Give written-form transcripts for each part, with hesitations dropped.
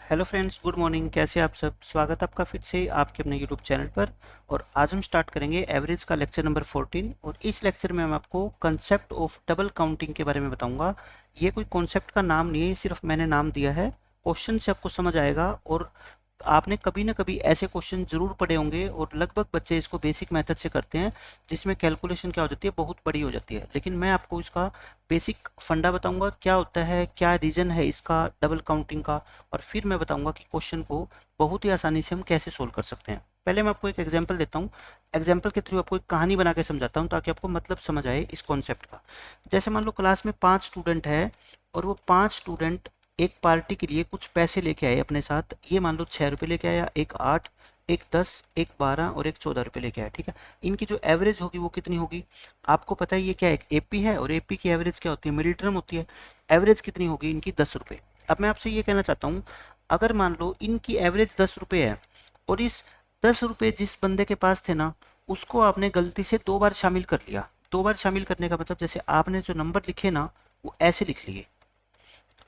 Hello friends, good morning. कैसे आप सब? स्वागत है आपका फिर से आपके अपने यूट्यूब चैनल पर। और आज हम स्टार्ट करेंगे एवरेज का लेक्चर नंबर 14। और इस लेक्चर में मैं आपको कंसेप्ट ऑफ डबल काउंटिंग के बारे में बताऊंगा। ये कोई कॉन्सेप्ट का नाम नहीं है, सिर्फ मैंने नाम दिया है। क्वेश्चन से आपको समझ आएगा। और आपने कभी ना कभी ऐसे क्वेश्चन जरूर पढ़े होंगे और लगभग बच्चे इसको बेसिक मेथड से करते हैं, जिसमें कैलकुलेशन क्या हो जाती है, बहुत बड़ी हो जाती है। लेकिन मैं आपको इसका बेसिक फंडा बताऊंगा, क्या होता है, क्या रीजन है इसका डबल काउंटिंग का। और फिर मैं बताऊंगा कि क्वेश्चन को बहुत ही आसानी से हम कैसे सोल्व कर सकते हैं। पहले मैं आपको एक एग्जांपल देता हूँ। एग्जांपल के थ्रू आपको एक कहानी बना के समझाता हूँ, ताकि आपको मतलब समझ आए इस कॉन्सेप्ट का। जैसे मान लो क्लास में 5 स्टूडेंट है, और वो 5 स्टूडेंट एक पार्टी के लिए कुछ पैसे लेके आए अपने साथ। ये मान लो 6 रुपये लेके आया, एक 8, एक 10, एक 12 और एक 14 रुपये लेके आया। ठीक है, इनकी जो एवरेज होगी वो कितनी होगी? आपको पता है ये क्या है, एक एपी है, और एपी की एवरेज क्या होती है, मिडिल टर्म होती है। एवरेज कितनी होगी इनकी? 10 रुपये। अब मैं आपसे ये कहना चाहता हूँ, अगर मान लो इनकी एवरेज 10 रुपये है, और इस 10 रुपये जिस बंदे के पास थे ना, उसको आपने गलती से 2 बार शामिल कर लिया। 2 बार शामिल करने का मतलब, जैसे आपने जो नंबर लिखे ना, वो ऐसे लिख लिए।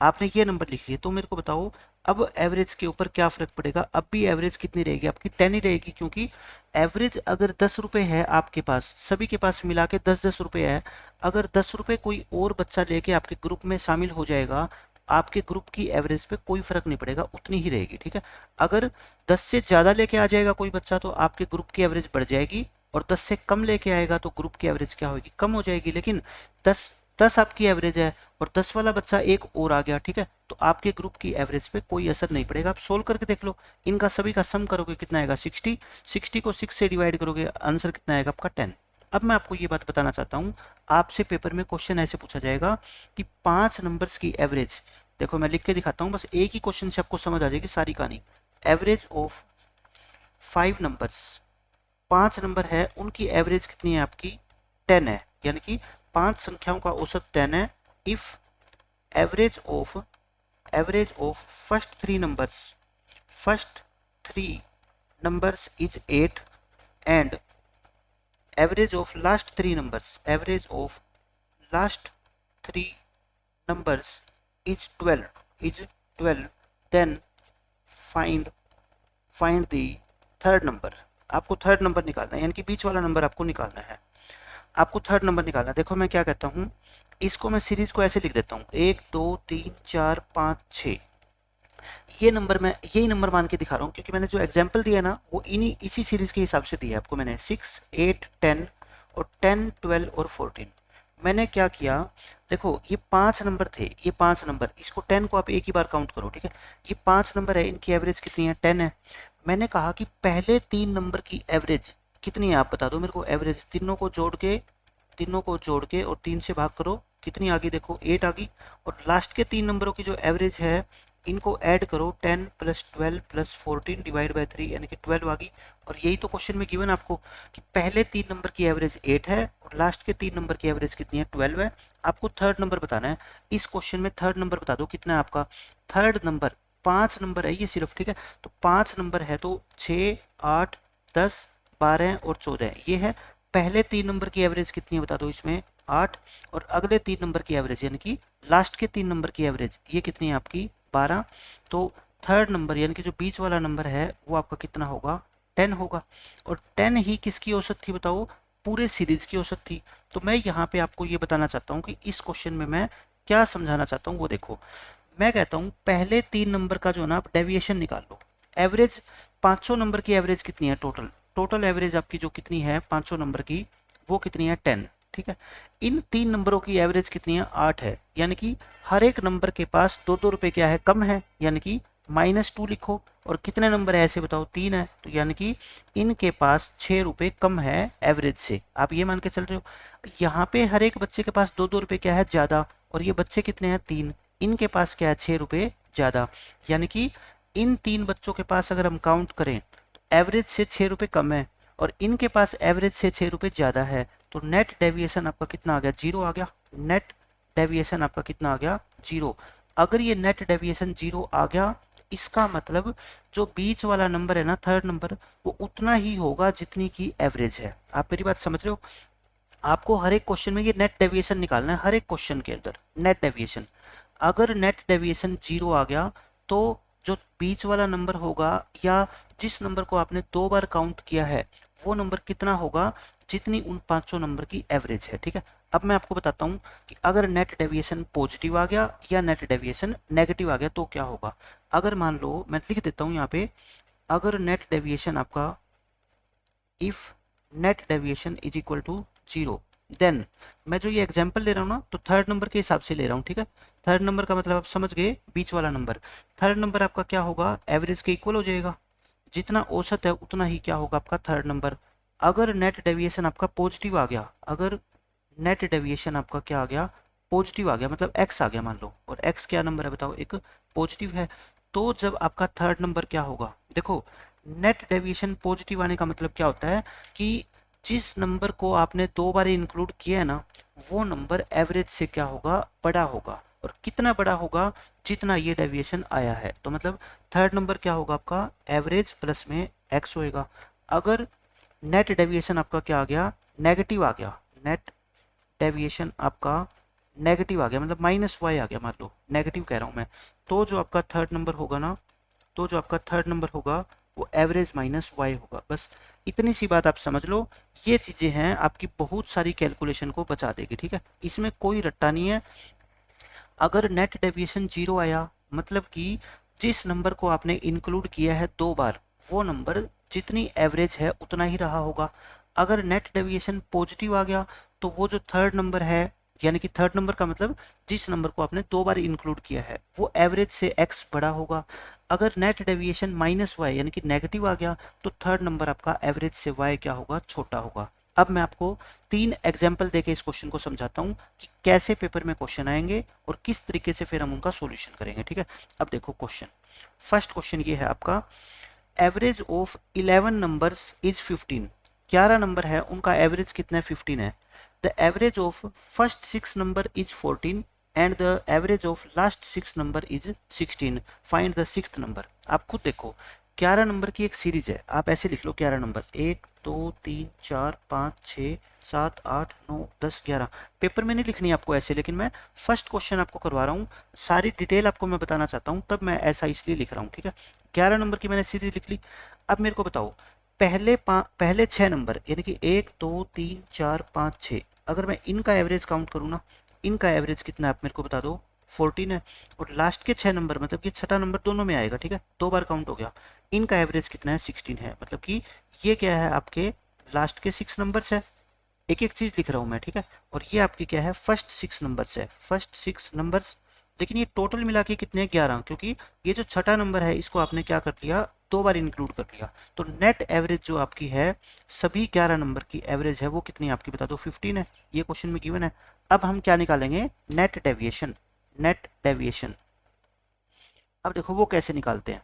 आपने ये नंबर लिख लिए, तो मेरे को बताओ अब एवरेज के ऊपर क्या फर्क पड़ेगा? अब भी एवरेज कितनी रहेगी आपकी? 10 ही रहेगी, क्योंकि एवरेज अगर 10 रुपये है आपके पास, सभी के पास मिला के 10-10 रुपये है। अगर 10 रुपये कोई और बच्चा लेके आपके ग्रुप में शामिल हो जाएगा, आपके ग्रुप की एवरेज पे कोई फर्क नहीं पड़ेगा, उतनी ही रहेगी। ठीक है, अगर 10 से ज़्यादा लेके आ जाएगा कोई बच्चा, तो आपके ग्रुप की एवरेज बढ़ जाएगी। और 10 से कम लेके आएगा तो ग्रुप की एवरेज क्या होगी? कम हो जाएगी। लेकिन 10 10 आपकी एवरेज है, और 10 वाला बच्चा एक और आ गया, ठीक है, तो आपके ग्रुप की एवरेज पे कोई असर नहीं पड़ेगा। आप सोल्व करके देख लो, इनका सभी का सम करोगे कितना आएगा? 60। 60 को 6 से डिवाइड करोगे, आंसर कितना आएगा आपका? 10। अब मैं आपको ये बात बताना चाहता हूँ, आपसे पेपर में क्वेश्चन ऐसे पूछा जाएगा कि 5 नंबर्स की एवरेज। देखो मैं लिख के दिखाता हूँ, बस एक ही क्वेश्चन से आपको समझ आ जाएगी सारी कहानी। एवरेज ऑफ 5 नंबर्स, 5 नंबर है, उनकी एवरेज कितनी है आपकी? 10 है। यानी कि 5 संख्याओं का औसत 10 है। If average of first three numbers is 8, and average of last three numbers is 12, then find the third number. आपको थर्ड नंबर निकालना है, यानी कि बीच वाला नंबर आपको निकालना है। आपको थर्ड नंबर निकालना है। देखो मैं क्या कहता हूँ, इसको मैं सीरीज को ऐसे लिख देता हूँ, 1 2 3 4 5 6। ये नंबर मैं यही नंबर मान के दिखा रहा हूँ, क्योंकि मैंने जो एग्जाम्पल दिया ना, वो इसी सीरीज के हिसाब से दिया है आपको मैंने। 6 8 10 और 10 12 और 14। मैंने क्या किया, देखो ये 5 नंबर थे, ये 5 नंबर, इसको 10 को आप एक ही बार काउंट करो। ठीक है, ये 5 नंबर है, इनकी एवरेज कितनी है? 10 है। मैंने कहा कि पहले 3 नंबर की एवरेज कितनी है, आप बता दो मेरे को। एवरेज तीनों को जोड़ के और 3 से भाग करो, कितनी आ गई? देखो 8 आ गई। और लास्ट के 3 नंबरों की जो एवरेज है, इनको ऐड करो, 10 + 12 + 14 डिवाइड बाई 3, यानी कि 12 आ गई। और यही तो क्वेश्चन में गिवन आपको, कि पहले 3 नंबर की एवरेज 8 है, और लास्ट के 3 नंबर की एवरेज कितनी है? 12 है। आपको थर्ड नंबर बताना है। इस क्वेश्चन में थर्ड नंबर बता दो कितना है आपका। थर्ड नंबर 5 नंबर है ये सिर्फ। ठीक है, तो 5 नंबर है, तो 6 8 10 12 और 14, ये है। पहले 3 नंबर की एवरेज कितनी है बता दो इसमें? 8। और अगले 3 नंबर की एवरेज, यानी कि लास्ट के 3 नंबर की एवरेज, ये कितनी है आपकी? 12। तो थर्ड नंबर यानी कि जो बीच वाला नंबर है, वो आपका कितना होगा? 10 होगा। और 10 ही किसकी औसत थी बताओ? पूरे सीरीज की औसत थी। तो मैं यहाँ पे आपको ये बताना चाहता हूँ कि इस क्वेश्चन में मैं क्या समझाना चाहता हूँ, वो देखो। मैं कहता हूँ पहले 3 नंबर का जो है ना, आप डेविएशन निकाल लो। एवरेज 500 नंबर की एवरेज कितनी है? टोटल एवरेज आपकी जो कितनी है 500 नंबर की, वो कितनी है? 10। ठीक है, इन 3 नंबरों की एवरेज कितनी है? 8 है। यानी कि हर एक नंबर के पास 2-2 रुपये क्या है? कम है, यानी कि -2 लिखो। और कितने नंबर है ऐसे बताओ? 3 है, तो यानी कि इनके पास 6 रुपये कम है एवरेज से। आप ये मान के चल रहे हो। यहाँ पे हर एक बच्चे के पास 2-2 रुपये क्या है? ज़्यादा। और ये बच्चे कितने हैं? 3। इनके पास क्या है? 6 रुपये ज़्यादा। यानी कि इन 3 बच्चों के पास अगर हम काउंट करें, तो एवरेज से 6 रुपये कम है, और इनके पास एवरेज से 6 रुपये ज़्यादा है। तो नेट डेविएशन आपका कितना आ गया? 0 आ गया। नेट डेविएशन आपका कितना आ गया? 0। अगर ये नेट डेविएशन 0 आ गया, इसका मतलब जो बीच वाला नंबर है ना, थर्ड नंबर, वो उतना ही होगा जितनी की एवरेज है। आप मेरी बात समझ रहे हो? आपको हर एक क्वेश्चन में ये नेट डेविएशन निकालना है, हर एक क्वेश्चन के अंदर नेट डेविएशन। अगर नेट डेविएशन 0 आ गया, तो जो बीच वाला नंबर होगा या जिस नंबर को आपने 2 बार काउंट किया है वो नंबर कितना होगा जितनी उन 500 नंबर की एवरेज है। ठीक है, अब मैं आपको बताता हूँ कि अगर नेट डेविएशन पॉजिटिव आ गया या नेट डेविएशन नेगेटिव आ गया तो क्या होगा। अगर मान लो मैं लिख देता हूँ यहाँ पे, अगर नेट डेविएशन आपका if net deviation is equal to 0, then मैं जो ये एग्जांपल ले रहा हूँ ना तो थर्ड नंबर के हिसाब से ले रहा हूँ। ठीक है, थर्ड नंबर का मतलब आप समझ गए, बीच वाला नंबर। थर्ड नंबर आपका क्या होगा, एवरेज के इक्वल हो जाएगा, जितना औसत है उतना ही क्या होगा आपका थर्ड नंबर। अगर नेट डेविएशन आपका पॉजिटिव आ गया, अगर नेट डेविएशन आपका क्या आ गया, पॉजिटिव आ गया, मतलब एक्स आ गया मान लो, और एक्स क्या नंबर है बताओ, एक पॉजिटिव है, तो जब आपका थर्ड नंबर क्या होगा, देखो नेट डेविएशन पॉजिटिव आने का मतलब क्या होता है कि जिस नंबर को आपने 2 बार इंक्लूड किया है ना वो नंबर एवरेज से क्या होगा, बड़ा होगा। और कितना बड़ा होगा, जितना ये डेविएशन आया है। तो मतलब थर्ड नंबर क्या होगा आपका, एवरेज प्लस में एक्स होएगा। अगर नेट डेविएशन आपका क्या आ गया, नेगेटिव आ गया, नेट डेविएशन आपका नेगेटिव आ गया, मतलब माइनस वाई आ गया, मान लो नेगेटिव कह रहा हूँ मैं, तो जो आपका थर्ड नंबर होगा ना, तो जो आपका थर्ड नंबर होगा वो एवरेज माइनस वाई होगा। बस इतनी सी बात आप समझ लो, ये चीज़ें हैं आपकी बहुत सारी कैलकुलेशन को बचा देगी। ठीक है, इसमें कोई रट्टा नहीं है। अगर नेट डेविएशन 0 आया मतलब कि जिस नंबर को आपने इंक्लूड किया है 2 बार वो नंबर जितनी एवरेज है उतना ही रहा होगा। अगर नेट डेविएशन पॉजिटिव आ गया तो वो जो थर्ड नंबर है, यानी कि थर्ड नंबर का मतलब जिस नंबर को आपने 2 बार इंक्लूड किया है वो एवरेज से एक्स बड़ा होगा। अगर नेट डेविएशन माइनस वाई यानी कि नेगेटिव आ गया तो थर्ड नंबर आपका एवरेज से वाई क्या होगा, छोटा होगा। अब मैं आपको 3 एग्जाम्पल देके इस क्वेश्चन को समझाता हूँ कि कैसे पेपर में क्वेश्चन आएंगे और किस तरीके से फिर हम उनका सॉल्यूशन करेंगे। ठीक है, अब देखो क्वेश्चन, फर्स्ट क्वेश्चन ये है आपका, average of 11 numbers is 15। 11 number है उनका एवरेज कितना है, 15 है। The average of first 6 number is 14 and the average of last 6 number is 16। Find the 6th number. आप खुद देखो 11 नंबर की एक सीरीज है, आप ऐसे लिख लो 11 नंबर, 1 2 3 4 5 6 7 8 9 10 11। पेपर में नहीं लिखनी आपको ऐसे, लेकिन मैं फर्स्ट क्वेश्चन आपको करवा रहा हूँ, सारी डिटेल आपको मैं बताना चाहता हूँ, तब मैं ऐसा इसलिए लिख रहा हूँ। ठीक है, 11 नंबर की मैंने सीरीज लिख ली। अब मेरे को बताओ पहले 6 नंबर यानी कि 1 2 3 4 5 6, अगर मैं इनका एवरेज काउंट करूँ ना, इनका एवरेज कितना है आप मेरे को बता दो, 14 है। और लास्ट के 6 नंबर मतलब कि छठा नंबर दोनों में आएगा। ठीक है, 2 बार काउंट हो गया, इनका एवरेज कितना है, 16 है। मतलब कि ये क्या है, आपके लास्ट के 6 नंबर्स है, एक एक चीज लिख रहा हूं मैं। ठीक है, और ये आपकी क्या है, फर्स्ट 6 नंबर्स है, फर्स्ट 6 नंबर्स। लेकिन ये टोटल मिला के कितने हैं, 11, क्योंकि ये जो छठा नंबर है इसको आपने क्या कर लिया, 2 बार इंक्लूड कर लिया। तो नेट एवरेज जो आपकी है सभी 11 नंबर की एवरेज है वो कितनी है आपकी बता दो, 15 है। ये क्वेश्चन में गिवन है। अब हम क्या निकालेंगे, नेट डेविएशन। नेट डेविएशन अब देखो वो कैसे निकालते हैं।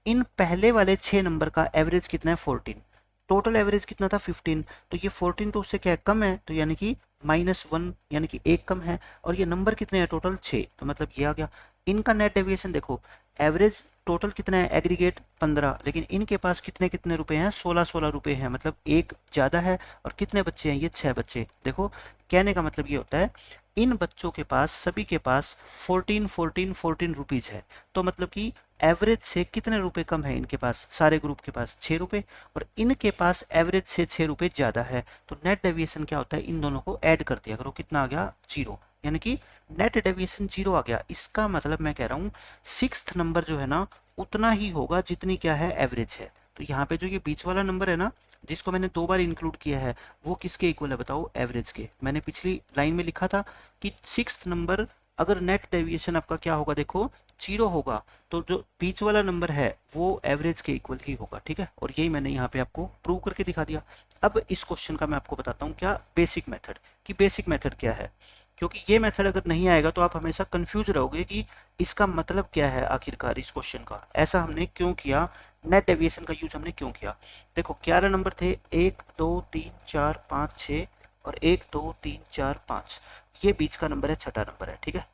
इन पहले वाले 6 नंबर का एवरेज कितना है, 14, टोटल एवरेज कितना था, 15, तो ये 14 तो उससे क्या है, कम है, तो यानी कि -1 यानी कि एक कम है। और ये नंबर कितने हैं टोटल, 6, तो मतलब ये आ गया। इनका नेट डेविएशन देखो, एवरेज टोटल कितना है, एग्रीगेट 15, लेकिन इनके पास कितने कितने रुपए हैं, 16 रुपए हैं, मतलब एक ज़्यादा है। और कितने बच्चे हैं, ये 6 बच्चे। देखो कहने का मतलब ये होता है इन बच्चों के पास, सभी के पास 14 रुपीज़ है। तो मतलब कि एवरेज से कितने रुपए कम है इनके पास, सारे ग्रुप के पास 6 रुपए, और इनके पास एवरेज से 6 रुपए ज़्यादा है। तो नेट डेविएशन क्या होता है, इन दोनों को ऐड कर दिया करो, कितना आ गया, 0, यानी कि नेट डेविएशन 0 आ गया। इसका मतलब मैं कह रहा हूँ 6th नंबर जो है ना उतना ही होगा जितनी क्या है, एवरेज है। तो यहाँ पे जो ये बीच वाला नंबर है ना जिसको मैंने 2 बार इंक्लूड किया है वो किसके इक्वल है बताओ, एवरेज के। मैंने पिछली लाइन में लिखा था कि 6th नंबर अगर नेट डेविएशन आपका क्या होगा, देखो 0 होगा, तो जो बीच वाला नंबर है वो एवरेज के इक्वल ही होगा। ठीक है, और यही मैंने यहाँ पे आपको प्रूव करके दिखा दिया। अब इस क्वेश्चन का मैं आपको बताता हूँ क्या बेसिक मेथड, कि बेसिक मेथड क्या है, क्योंकि ये मेथड अगर नहीं आएगा तो आप हमेशा कंफ्यूज रहोगे कि इसका मतलब क्या है आखिरकार इस क्वेश्चन का, ऐसा हमने क्यों किया, नेट डेविएशन का यूज हमने क्यों किया। देखो 11 नंबर थे, 1 2 3 4 5 6 और 1 2 3 4 5, ये बीच का नंबर है, छठा नंबर है। ठीक है,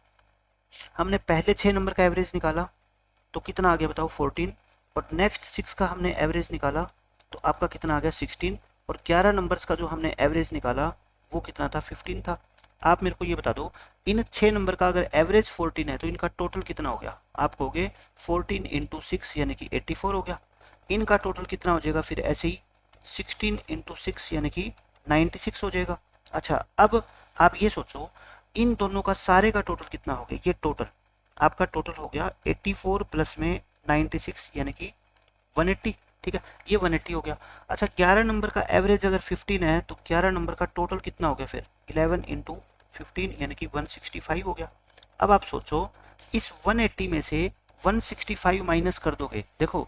हमने पहले 6 नंबर का एवरेज निकाला तो कितना आ गया बताओ, 14, और नेक्स्ट 6 का हमने एवरेज निकाला तो आपका कितना आ गया, 16, और 11 नंबर्स का जो हमने एवरेज निकाला वो कितना था, 15 था। आप मेरे को ये बता दो, इन 6 नंबर का अगर एवरेज 14 है तो इनका टोटल कितना हो गया? आप कहोगे 14 इंटू 6 यानी कि 84 हो गया। इनका टोटल कितना हो जाएगा फिर ऐसे ही 16 इंटू 6 यानी कि 96 हो जाएगा। अच्छा, अब आप ये सोचो इन दोनों का सारे का टोटल कितना हो गया? ये टोटल आपका टोटल हो गया 84 प्लस में 96 यानी कि 180। ठीक है, ये 180 हो गया। अच्छा, 11 नंबर का एवरेज अगर 15 है तो 11 नंबर का टोटल कितना हो गया फिर? 11 इंटू 15 यानी कि 165 हो गया। अब आप सोचो इस 180 में से 165 माइनस कर दोगे, देखो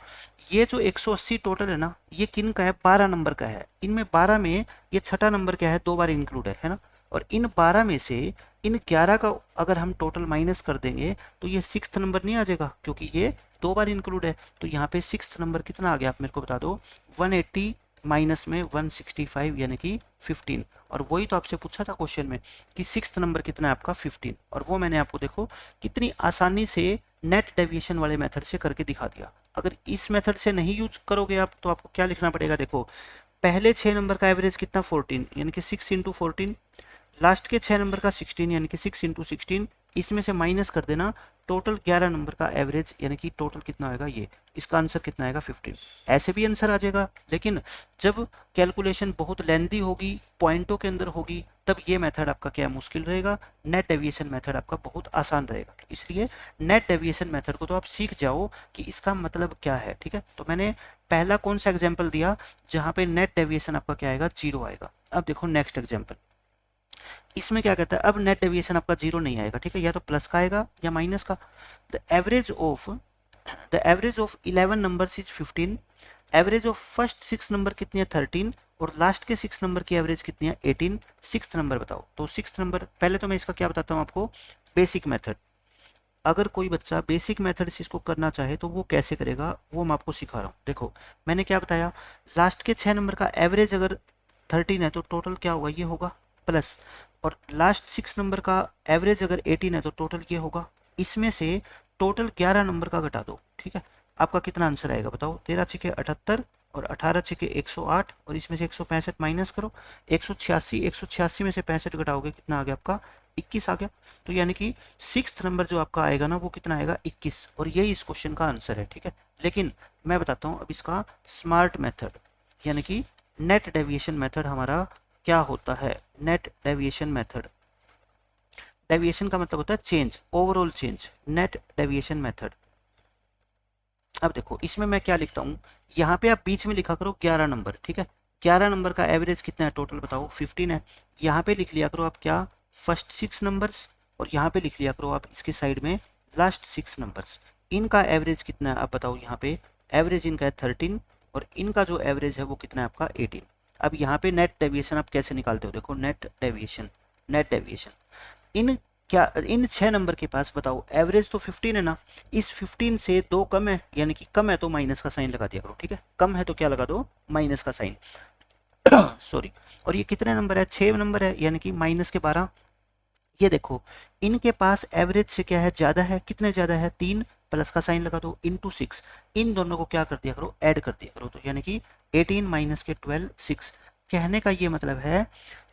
ये जो 180 टोटल है ना, ये किन का है? 12 नंबर का है। इनमें 12 में ये छठा नंबर क्या है? 2 बार इंक्लूड है ना। और इन 12 में से इन 11 का अगर हम टोटल माइनस कर देंगे तो ये 6th नंबर नहीं आ जाएगा, क्योंकि ये 2 बार इंक्लूड है। तो यहाँ पे 6th नंबर कितना आ गया? आप मेरे को बता दो। 180 माइनस में 165 यानी कि 15। और वही तो आपसे पूछा था क्वेश्चन में कि 6th नंबर कितना है आपका? 15। और वो मैंने आपको देखो कितनी आसानी से नेट डेविएशन वाले मेथड से करके दिखा दिया। अगर इस मेथड से नहीं यूज करोगे आप तो आपको क्या लिखना पड़ेगा? देखो, पहले 6 नंबर का एवरेज कितना? 14 यानी कि 6 इंटू 14। लास्ट के 6 नंबर का 16 यानी कि 6 इंटू 16। इसमें से माइनस कर देना टोटल 11 नंबर का एवरेज यानी कि टोटल कितना आएगा? ये इसका आंसर कितना आएगा? 15। ऐसे भी आंसर आ जाएगा, लेकिन जब कैलकुलेशन बहुत लेंदी होगी, पॉइंटों के अंदर होगी, तब ये मेथड आपका क्या मुश्किल रहेगा? नेट डेविएशन मेथड आपका बहुत आसान रहेगा। इसलिए नेट डेविएशन मेथड को तो आप सीख जाओ कि इसका मतलब क्या है। ठीक है, तो मैंने पहला कौन सा एग्जाम्पल दिया जहाँ पे नेट डेविएशन आपका क्या आएगा? 0 आएगा। अब देखो नेक्स्ट एग्जाम्पल, इसमें क्या कहता है? अब नेट डेविएशन आपका 0 नहीं आएगा। ठीक है, या तो प्लस का आएगा या माइनस का। The average of 11 numbers is 15। Average of first 6 number कितनी है? 13। और लास्ट के 6 नंबर की एवरेज कितनी है? 18। 6th नंबर बताओ। तो 6th नंबर, पहले तो मैं इसका क्या बताता हूँ आपको, बेसिक मेथड। अगर कोई बच्चा बेसिक मेथड से इसको करना चाहे तो वो कैसे करेगा वो मैं आपको सिखा रहा हूँ। देखो मैंने क्या बताया, लास्ट के 6 नंबर का एवरेज अगर 13 है तो टोटल क्या होगा? ये होगा प्लस। और लास्ट 6 नंबर का एवरेज अगर 18 है तो टोटल ये होगा। इसमें से टोटल 11 नंबर का घटा दो। ठीक है, आपका कितना आंसर आएगा बताओ? 13 छिके 78 और 18 छिके 108 और इसमें से 165 माइनस करो, 186। 186 में से 65 घटाओगे कितना आ गया आपका? 21 आ गया। तो यानी कि 6th नंबर जो आपका आएगा ना वो कितना आएगा? 21। और यही इस क्वेश्चन का आंसर है। ठीक है, लेकिन मैं बताता हूँ अब इसका स्मार्ट मेथड यानी कि नेट डेविएशन मेथड हमारा क्या होता है। नेट डेविएशन मेथड, डेविएशन का मतलब होता है change, overall change, net deviation method. अब देखो इसमें मैं क्या लिखता हूँ, यहाँ पे आप बीच में लिखा करो 11 नंबर। ठीक है, 11 नंबर का एवरेज कितना है टोटल बताओ? 15 है। यहाँ पे लिख लिया करो आप क्या? First 6 numbers. और यहाँ पे लिख लिया करो आप इसके साइड में लास्ट 6 नंबर्स। इनका एवरेज कितना है आप बताओ? यहाँ पे एवरेज इनका है 13 और इनका जो एवरेज है वो कितना है आपका? 18। अब यहाँ पे नेट डेविएशन आप कैसे निकालते हो? देखो नेट डेविएशन, नेट डेविएशन इन क्या इन 6 नंबर के पास बताओ एवरेज तो 15 है ना, इस 15 से 2 कम है, यानी कि कम है तो माइनस का साइन लगा दिया करो। ठीक है, कम है तो क्या लगा दो? माइनस का साइन। सॉरी। और ये कितने नंबर है? 6 नंबर है, यानी कि माइनस के 12। ये देखो इनके पास एवरेज से क्या है? ज़्यादा है। कितने ज़्यादा है? 3, प्लस का साइन लगा दो, इंटू 6। इन दोनों को क्या कर दिया करो? ऐड कर दिया करो। तो यानी कि 18 माइनस के 12 6। कहने का ये मतलब है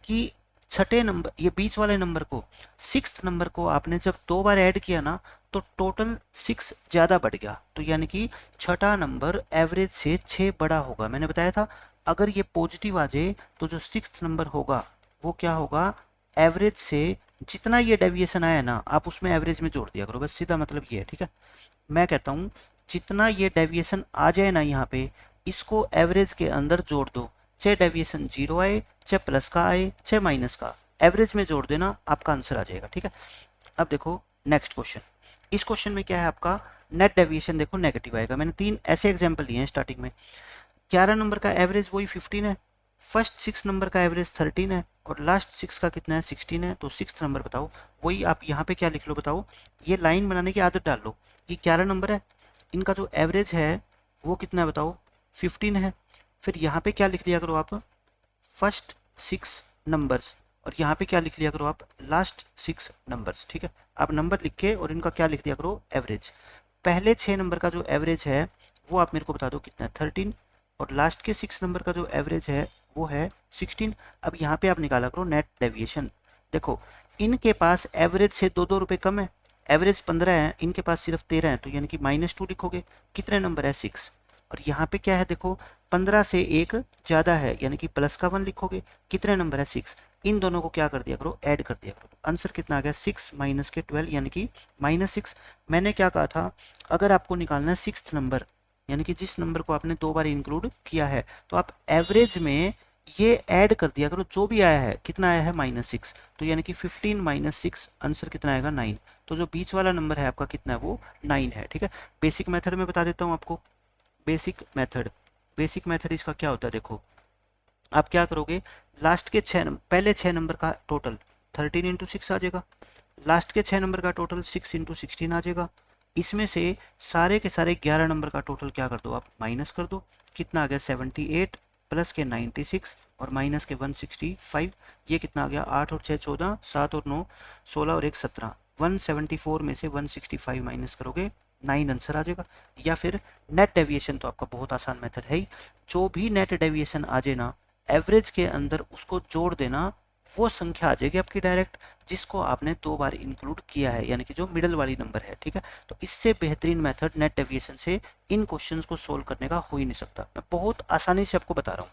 कि छठे नंबर, ये बीच वाले नंबर को, 6th नंबर को आपने जब 2 बार ऐड किया ना तो टोटल 6 ज़्यादा बढ़ गया। तो यानी कि छठा नंबर एवरेज से 6 बड़ा होगा। मैंने बताया था अगर ये पॉजिटिव आ जाए तो जो 6th नंबर होगा वो क्या होगा? एवरेज से जितना ये डेविएशन आया ना आप उसमें एवरेज में जोड़ दिया करो, बस सीधा मतलब ये है। ठीक है, मैं कहता हूँ जितना ये डेविएशन आ जाए ना यहाँ पे, इसको एवरेज के अंदर जोड़ दो। चाहे डेविएशन 0 आए, चाहे प्लस का आए, चाहे माइनस का, एवरेज में जोड़ देना, आपका आंसर आ जाएगा। ठीक है, अब देखो नेक्स्ट क्वेश्चन। इस क्वेश्चन में क्या है आपका? नेट डेविएशन देखो नेगेटिव आएगा। मैंने 3 ऐसे एग्जाम्पल दिए हैं स्टार्टिंग में। 11 नंबर का एवरेज वही 15 है, फर्स्ट 6 नंबर का एवरेज 13 है और लास्ट 6 का कितना है? 16 है। तो 6th नंबर बताओ। वही आप यहाँ पे क्या लिख लो बताओ? ये लाइन बनाने की आदत डाल लो। ये 11 नंबर है, इनका जो एवरेज है वो कितना है बताओ? 15 है। फिर यहाँ पे क्या लिख लिया करो आप? First 6 numbers. और यहाँ पे क्या लिख लिया करो आप? Last 6 numbers. ठीक है, आप नंबर लिख के और इनका क्या लिख दिया करो? एवरेज। पहले 6 नंबर का जो एवरेज है वो आप मेरे को बता दो कितना है? 13। और लास्ट के 6 नंबर का जो एवरेज है वो है 16। अब यहाँ पे आप निकाला करो नेट डेविएशन। देखो इनके पास एवरेज से 2-2 रुपये कम है, एवरेज 15 है, इनके पास सिर्फ 13 है, तो यानी कि -2 लिखोगे। कितने नंबर है 6। और यहाँ पे क्या है देखो 15 से 1 ज़्यादा है, यानी कि प्लस का 1 लिखोगे। कितने नंबर है 6। इन दोनों को क्या कर दिया करो, ऐड कर दिया करो। आंसर कितना आ गया 6 माइनस के 12 यानी कि -6। मैंने क्या कहा था, अगर आपको निकालना है 6th नंबर, यानी कि जिस नंबर को आपने 2 बार इंक्लूड किया है, तो आप एवरेज में ये ऐड कर दिया करो, जो भी आया है। कितना आया है -6, तो यानी कि 15 माइनस 6 आंसर कितना आएगा 9। तो जो बीच वाला नंबर है आपका कितना है, वो 9 है। ठीक है, बेसिक मेथड में बता देता हूँ आपको। बेसिक मेथड इसका क्या होता है, देखो आप क्या करोगे, लास्ट के पहले 6 नंबर का टोटल 13 इंटू 6 आ जाएगा, लास्ट के 6 नंबर का टोटल 6 इंटू 16 आ जाएगा। इसमें से सारे के सारे 11 नंबर का टोटल क्या कर दो आप, माइनस कर दो। कितना आ गया 78 प्लस के 96 और माइनस के 165। ये कितना आ गया 8 और 6 14, 7 और 9 16 और 1 17। 174 में से 165 माइनस करोगे 9 आंसर आ जाएगा। या फिर नेट डेविएशन, तो आपका बहुत आसान मेथड है ही, जो भी नेट डेविएशन आ जाए ना एवरेज के अंदर उसको जोड़ देना, वो संख्या आ जाएगी आपकी डायरेक्ट, जिसको आपने 2 बार इंक्लूड किया है, यानी कि जो मिडल वाली नंबर है। ठीक है, तो इससे बेहतरीन मेथड नेट डेविएशन से इन क्वेश्चंस को सोल्व करने का हो ही नहीं सकता। मैं बहुत आसानी से आपको बता रहा हूँ।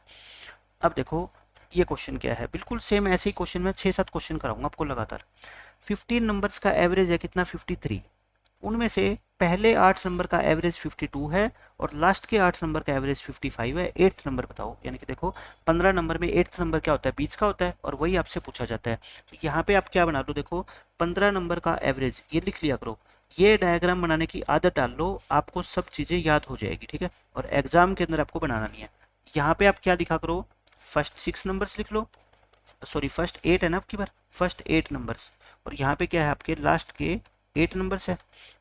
अब देखो ये क्वेश्चन क्या है, बिल्कुल सेम ऐसे ही क्वेश्चन में 6-7 क्वेश्चन कराऊंगा आपको लगातार। 15 नंबर्स का एवरेज है कितना 53, उनमें से पहले 8 नंबर का एवरेज 52 है और लास्ट के 8 नंबर का एवरेज 55 है। 8th नंबर बताओ, यानी कि देखो 15 नंबर में 8th नंबर क्या होता है, बीच का होता है, और वही आपसे पूछा जाता है। तो यहाँ पे आप क्या बना लो, देखो 15 नंबर का एवरेज ये लिख लिया करो। ये डायग्राम बनाने की आदत डाल लो, आपको सब चीज़ें याद हो जाएगी। ठीक है, और एग्जाम के अंदर आपको बनाना नहीं है। यहाँ पे आप क्या लिखा करो, फर्स्ट 6 नंबर्स लिख लो, सॉरी फर्स्ट 8 है ना आपकी बार, फर्स्ट 8 नंबर्स, और यहाँ पे क्या है आपके लास्ट के 8 नंबर्स है।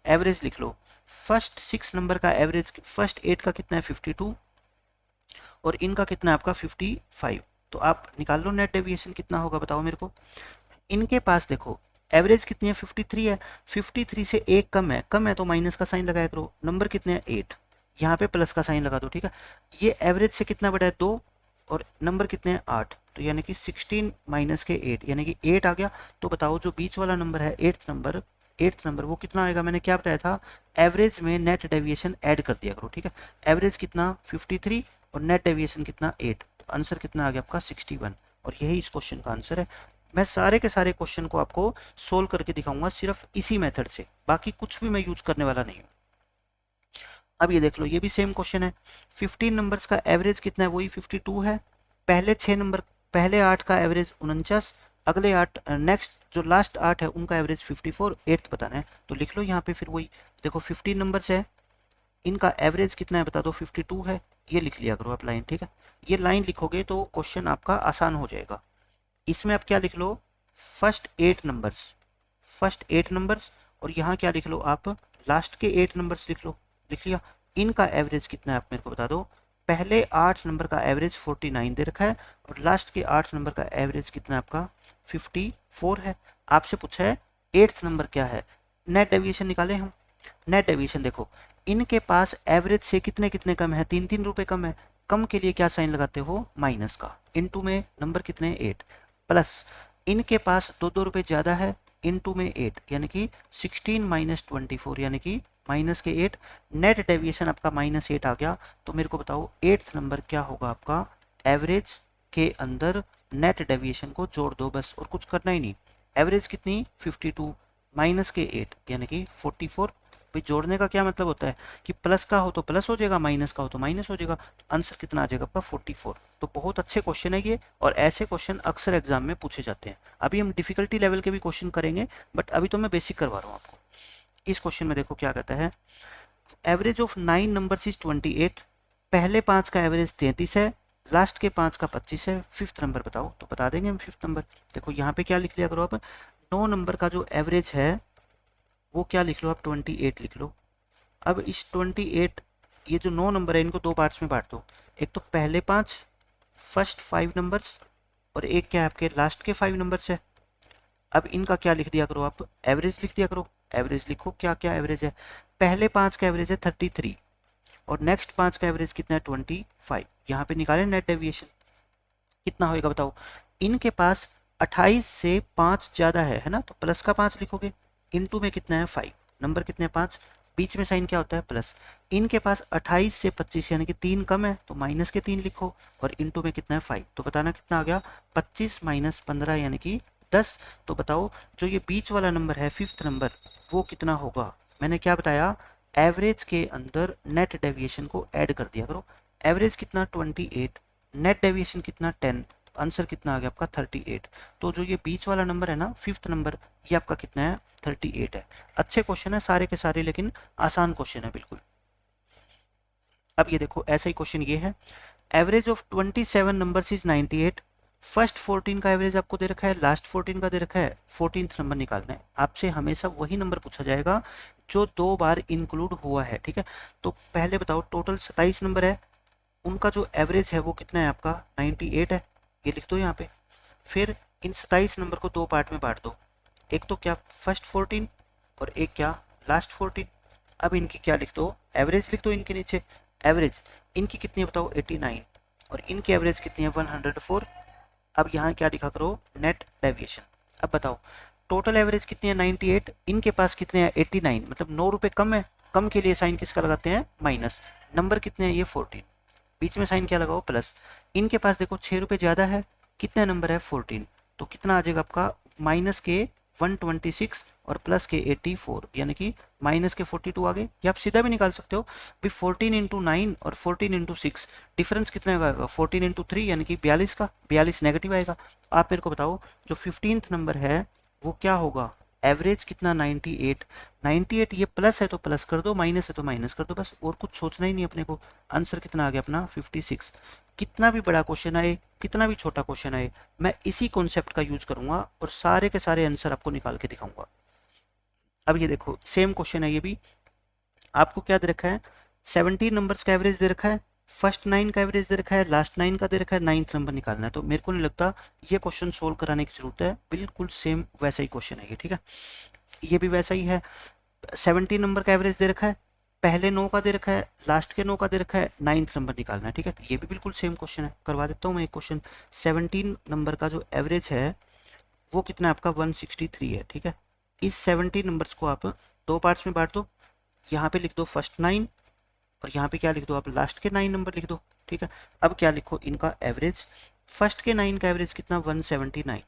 एवरेज लिख लो, फर्स्ट 6 नंबर का एवरेज फर्स्ट 8 का कितना है 52 और इनका कितना है आपका 55। तो आप निकाल लो नेट डेविएशन कितना होगा, बताओ मेरे को। इनके पास देखो एवरेज कितनी है 53 है, 53 से 1 कम है तो माइनस का साइन लगाया करो। नंबर कितने हैं 8, यहाँ पे प्लस का साइन लगा दो। ठीक है, ये एवरेज से कितना बड़ा है 2 और नंबर कितने हैं 8, तो यानी कि 16 माइनस के 8 यानी कि 8 आ गया। तो बताओ जो बीच वाला नंबर है 8th नंबर वो कितना आएगा, मैंने क्या बताया था, एवरेज में नेट डेविएशन ऐड कर दिया करो। ठीक है, एवरेज कितना 53 और नेट डेविएशन कितना 8, तो आंसर कितना आ गया आपका 61। और यही इस क्वेश्चन का आंसर है। मैं सारे के सारे क्वेश्चन को आपको सोल्व करके दिखाऊंगा सिर्फ इसी मेथड से, बाकी कुछ भी मैं यूज करने वाला नहीं हूँ। अब ये देख लो, ये भी सेम क्वेश्चन है। 15 नंबर्स का एवरेज कितना है, वही 52 है। पहले 6 नंबर, पहले 8 का एवरेज 49, अगले 8 नेक्स्ट जो लास्ट 8 है उनका एवरेज 54, 8th बताना है। तो लिख लो यहाँ पे फिर वही, देखो 15 नंबर्स है, इनका एवरेज कितना है बता दो, 52 है। ये लिख लिया करो आप लाइन। ठीक है, ये लाइन लिखोगे तो क्वेश्चन आपका आसान हो जाएगा। इसमें आप क्या लिख लो, फर्स्ट 8 नंबर्स, और यहाँ क्या लिख लो आप, लास्ट के 8 नंबर्स लिख लो। लिख लिया। इनका एवरेज कितना है आप मेरे को बता दो। पहले 8 नंबर का एवरेज 49 दे रखा है और लास्ट के 8 नंबर का एवरेज कितना है आपका 54 है। आपसे पूछा है 8th नंबर क्या है, नेट डेविएशन निकाले हम। नेट डेविएशन देखो, इनके पास एवरेज से कितने कितने कम है, 3-3 रुपए कम है। कम के लिए क्या साइन लगाते हो, माइनस का। इनटू में नंबर कितने 8, प्लस इनके पास 2-2 रुपए ज़्यादा है, इनटू में 8 यानी कि 16 माइनस 24 यानी कि माइनस के 8। नेट डेविएशन आपका -8 आ गया। तो मेरे को बताओ 8th नंबर क्या होगा आपका, एवरेज के अंदर नेट डेविएशन को जोड़ दो बस, और कुछ करना ही नहीं। एवरेज कितनी 52 माइनस के 8 यानी कि 44। भाई जोड़ने का क्या मतलब होता है कि प्लस का हो तो प्लस हो जाएगा, माइनस का हो तो माइनस हो जाएगा। तो आंसर कितना आ जाएगा आपका 44। तो बहुत अच्छे क्वेश्चन है ये, और ऐसे क्वेश्चन अक्सर एग्जाम में पूछे जाते हैं। अभी हम डिफिकल्टी लेवल के भी क्वेश्चन करेंगे, बट अभी तो मैं बेसिक करवा रहा हूँ आपको। इस क्वेश्चन में देखो क्या कहता है, एवरेज ऑफ 9 नंबर्स इज 28। पहले 5 का एवरेज 33 है, लास्ट के 5 का 25 है। 5th नंबर बताओ, तो बता देंगे हम 5th नंबर। देखो यहाँ पे क्या लिख लिया करो आप, 9 नंबर का जो एवरेज है वो क्या लिख लो आप, 28 लिख लो। अब इस 28, ये जो 9 नंबर है इनको 2 पार्ट्स में बांट दो। एक तो पहले 5 फर्स्ट 5 नंबर्स, और एक क्या है आपके लास्ट के 5 नंबर्स है। अब इनका क्या लिख दिया करो आप, एवरेज लिख दिया करो। एवरेज लिखो, क्या क्या एवरेज है, पहले 5 का एवरेज है 33 और नेक्स्ट 5 का एवरेज कितना है 25। यहाँ पे निकालें नेट डेविएशन कितना होएगा बताओ। इनके पास 28 से 5 ज़्यादा है ना, तो प्लस का 5 लिखोगे, इनटू में कितना है 5, नंबर कितने हैं 5, बीच में साइन क्या होता है प्लस। इनके पास 28 से 25 यानी कि 3 कम है, तो माइनस के 3 लिखो, और इनटू में कितना है 5, तो बताना कितना आ गया 25 माइनस 15 यानी कि 10। तो बताओ जो ये बीच वाला नंबर है फिफ्थ नंबर वो कितना होगा। मैंने क्या बताया, एवरेज के अंदर नेट डेविएशन को ऐड कर दिया करो। एवरेज कितना 28, नेट डेविएशन कितना 10, तो आंसर कितना आ गया आपका 38। तो जो ये बीच वाला नंबर है ना फिफ्थ नंबर, ये आपका कितना है 38 है। अच्छे क्वेश्चन है सारे के सारे, लेकिन आसान क्वेश्चन है बिल्कुल। अब ये देखो ऐसा ही क्वेश्चन ये है, average of 27 numbers is 98। First 14 का एवरेज आपको दे रखा है, लास्ट 14 का दे रखा है, 14th नंबर निकालना है। आपसे हमेशा वही नंबर पूछा जाएगा जो 2 बार इंक्लूड हुआ है, ठीक है। तो पहले बताओ टोटल 27 नंबर है, उनका जो एवरेज है वो कितना है आपका 98 है, ये लिख दो यहाँ पे। फिर इन 27 नंबर को 2 पार्ट में बांट दो, एक तो क्या फर्स्ट 14 और एक क्या लास्ट 14। अब इनकी क्या लिख दो, एवरेज लिख दो इनके नीचे। एवरेज इनकी कितनी है बताओ 89, और इनकी एवरेज कितनी है 104। अब यहाँ क्या लिखा करो नेट डेविएशन। अब बताओ टोटल एवरेज कितनी है 98, इनके पास कितने हैं 89, मतलब 9 रुपये कम है। कम के लिए साइन किसका लगाते हैं माइनस, नंबर कितने हैं ये 14, बीच में साइन क्या लगाओ प्लस। इनके पास देखो 6 रुपये ज़्यादा है, कितने नंबर है 14, तो कितना आ जाएगा आपका माइनस के 126 और प्लस के 84 यानी कि माइनस के 42 आ गए। ये आप सीधा भी निकाल सकते हो भी 14 इंटू 9 और 14 इंटू 6 डिफरेंस कितने का आएगा 14 इंटू 3 यानी कि 42 का, 42 नेगेटिव आएगा। आप मेरे को बताओ जो 15th नंबर है वो क्या होगा, एवरेज कितना 98, 98 ये प्लस है तो प्लस कर दो, माइनस है तो माइनस कर दो, बस और कुछ सोचना ही नहीं अपने को। आंसर कितना आ गया अपना 56। कितना भी बड़ा क्वेश्चन आए कितना भी छोटा क्वेश्चन आए, मैं इसी कॉन्सेप्ट का यूज करूंगा और सारे के सारे आंसर आपको निकाल के दिखाऊंगा। अब ये देखो सेम क्वेश्चन है ये भी, आपको क्या दे रखा है 17 नंबर्स का एवरेज दे रखा है, फर्स्ट 9 का एवरेज दे रखा है, लास्ट 9 का दे रखा है, 9th नंबर निकालना है। तो मेरे को नहीं लगता ये क्वेश्चन सोल्व कराने की जरूरत है, बिल्कुल सेम वैसा ही क्वेश्चन है ये, ठीक है। ये भी वैसा ही है, 17 नंबर का एवरेज दे रखा है, पहले 9 का दे रखा है, लास्ट के 9 का दे रखा है, 9th नंबर निकालना है, ठीक है। तो ये भी बिल्कुल सेम क्वेश्चन है, करवा देता हूँ मैं एक क्वेश्चन। 17 नंबर का जो एवरेज है वो कितना है आपका 163 है, ठीक है। इस 17 नंबर्स को आप 2 पार्ट्स में बांट दो, यहाँ पे लिख दो फर्स्ट 9 और यहाँ पे क्या लिख दो आप लास्ट के 9 नंबर लिख दो, ठीक है। अब क्या लिखो इनका एवरेज, फर्स्ट के 9 का एवरेज कितना 179,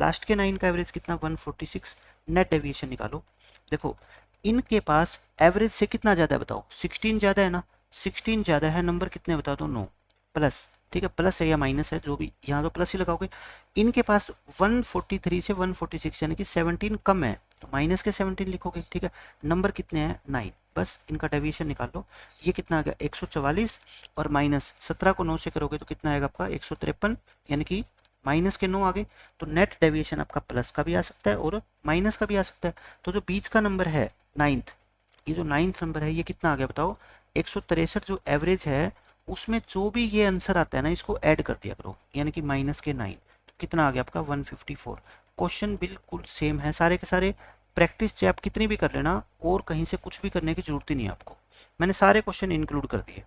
लास्ट के 9 का एवरेज कितना 146, नेट डेविएशन निकालो। देखो इनके पास एवरेज से कितना ज़्यादा है बताओ 16 ज़्यादा है ना, 16 ज़्यादा है, नंबर कितने बता दो 9 प्लस, ठीक है। प्लस है या माइनस है जो भी, यहाँ तो प्लस ही लगाओगे। इनके पास 143 से 146 यानी कि 17 कम है, तो माइनस के 17 लिखोगे, ठीक है। नंबर कितने हैं 9, बस इनका डेविएशन निकाल लो। ये कितना आ गया 144 और माइनस 17 को 9 से करोगे तो कितना आएगा आपका 153 यानी कि माइनस के 9 आ गए। तो नेट डेविएशन आपका प्लस का भी आ सकता है और माइनस का भी आ सकता है। तो जो बीच का नंबर है 9th, ये जो 9th नंबर है ये कितना आ गया बताओ 163 जो एवरेज है उसमें जो भी ये आंसर आता है ना इसको ऐड कर दिया करो, यानी कि माइनस के 9, तो कितना आ गया आपका 154। क्वेश्चन बिल्कुल सेम है सारे के सारे, प्रैक्टिस चाहे आप कितनी भी कर लेना और कहीं से कुछ भी करने की जरूरत ही नहीं है आपको, मैंने सारे क्वेश्चन इंक्लूड कर दिए।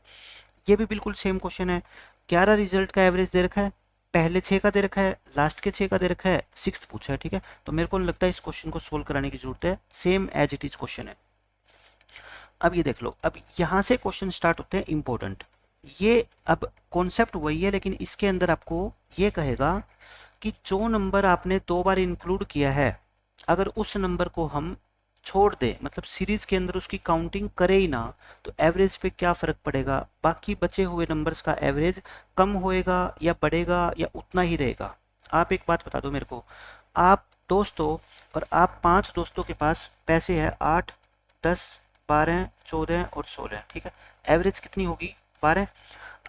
ये भी बिल्कुल सेम क्वेश्चन है, 11 रिजल्ट का एवरेज दे रखा है, पहले 6 का दे रखा है, लास्ट के 6 का दे रखा है, 6th पूछा है, ठीक है। तो मेरे को नहीं लगता इस क्वेश्चन को सोल्व कराने की जरूरत है, same as it is question है। अब ये देख लो, अब यहाँ से क्वेश्चन स्टार्ट होते हैं इंपॉर्टेंट। ये अब कॉन्सेप्ट वही है लेकिन इसके अंदर आपको ये कहेगा कि जो नंबर आपने 2 बार इंक्लूड किया है अगर उस नंबर को हम छोड़ दे, मतलब सीरीज के अंदर उसकी काउंटिंग करे ही ना, तो एवरेज पे क्या फर्क पड़ेगा, बाकी बचे हुए नंबर्स का एवरेज कम होएगा या बढ़ेगा या उतना ही रहेगा। आप एक बात बता दो मेरे को, आप दोस्तों और आप 5 दोस्तों के पास पैसे है 8, 10, 12, 14 और 16, ठीक है। एवरेज कितनी होगी 12।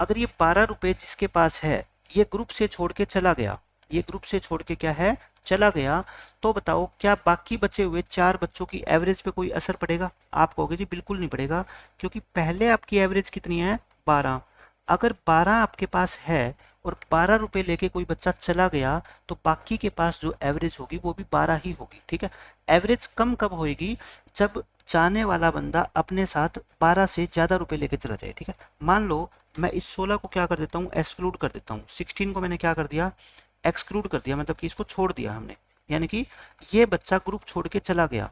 अगर ये 12 रुपये जिसके पास है ये ग्रुप से छोड़ के चला गया, ये ग्रुप से छोड़ के क्या है चला गया, तो बताओ क्या बाकी बचे हुए 4 बच्चों की एवरेज पे कोई असर पड़ेगा। आप कहोगे जी बिल्कुल नहीं पड़ेगा, क्योंकि पहले आपकी एवरेज कितनी है 12। अगर 12 आपके पास है और 12 रुपये लेके कोई बच्चा चला गया तो बाकी के पास जो एवरेज होगी वो भी 12 ही होगी, ठीक है। एवरेज कम कब होएगी, जब जाने वाला बंदा अपने साथ 12 से ज़्यादा रुपए लेके चला जाए, ठीक है। मान लो मैं इस 16 को क्या कर देता हूँ एक्सक्लूड कर देता हूँ, 16 को मैंने क्या कर दिया एक्सक्लूड कर दिया, मतलब कि इसको छोड़ दिया हमने, यानी कि ये बच्चा ग्रुप छोड़ के चला गया।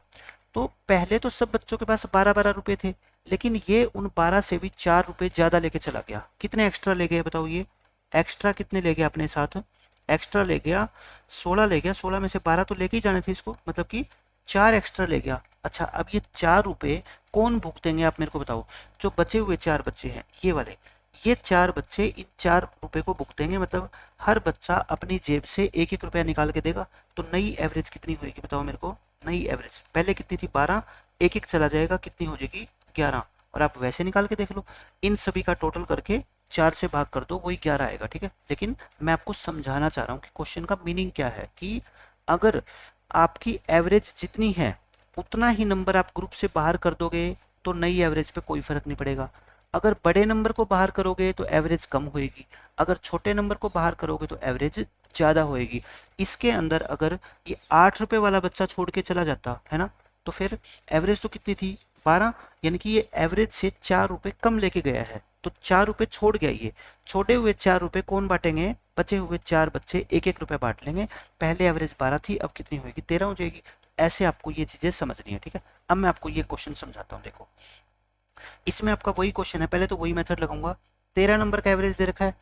तो पहले तो सब बच्चों के पास 12-12 रुपए थे, लेकिन ये उन 12 से भी 4 रुपए ज्यादा लेके चला गया। कितने एक्स्ट्रा ले गए बताओ, ये एक्स्ट्रा कितने ले गया अपने साथ, एक्स्ट्रा ले गया 16 ले गया, 16 में से 12 तो लेके ही जाने थे इसको, मतलब कि 4 एक्स्ट्रा ले गया। अच्छा, अब ये 4 रुपए कौन भुगतेंगे आप मेरे को बताओ, जो बचे हुए 4 बच्चे हैं ये वाले, ये 4 बच्चे इन 4 रुपए को भुगतेंगे, मतलब हर बच्चा अपनी जेब से 1-1 रुपया निकाल के देगा। तो नई एवरेज कितनी होगी बताओ मेरे को, नई एवरेज पहले कितनी थी 12, 1-1 चला जाएगा, कितनी हो जाएगी 11, और आप वैसे निकाल के देख लो, इन सभी का टोटल करके 4 से भाग कर दो, वही 11 आएगा। ठीक है, लेकिन मैं आपको समझाना चाह रहा हूँ कि क्वेश्चन का मीनिंग क्या है, कि अगर आपकी एवरेज जितनी है उतना ही नंबर आप ग्रुप से बाहर कर दोगे तो नई एवरेज पे कोई फर्क नहीं पड़ेगा। अगर बड़े नंबर को बाहर करोगे तो एवरेज कम होएगी, अगर छोटे नंबर को बाहर करोगे तो एवरेज ज़्यादा होएगी। इसके अंदर अगर ये 8 रुपए वाला बच्चा छोड़ के चला जाता है ना, तो फिर एवरेज तो कितनी थी 12, यानी कि ये एवरेज से 4 रुपए कम लेके गया है, तो 4 रुपए छोड़ गया। ये छोड़े हुए 4 रुपए कौन बांटेंगे, बचे हुए 4 बच्चे 1-1 रुपए बांट लेंगे। पहले एवरेज 12 थी, अब कितनी होगी 13 हो जाएगी। ऐसे आपको ये चीज़ें समझनी है। ठीक है, अब मैं आपको ये क्वेश्चन समझाता हूँ। देखो, इसमें आपका वही क्वेश्चन है, पहले तो वही मेथड लगाऊंगा। 13 नंबर का एवरेज दे रखा है,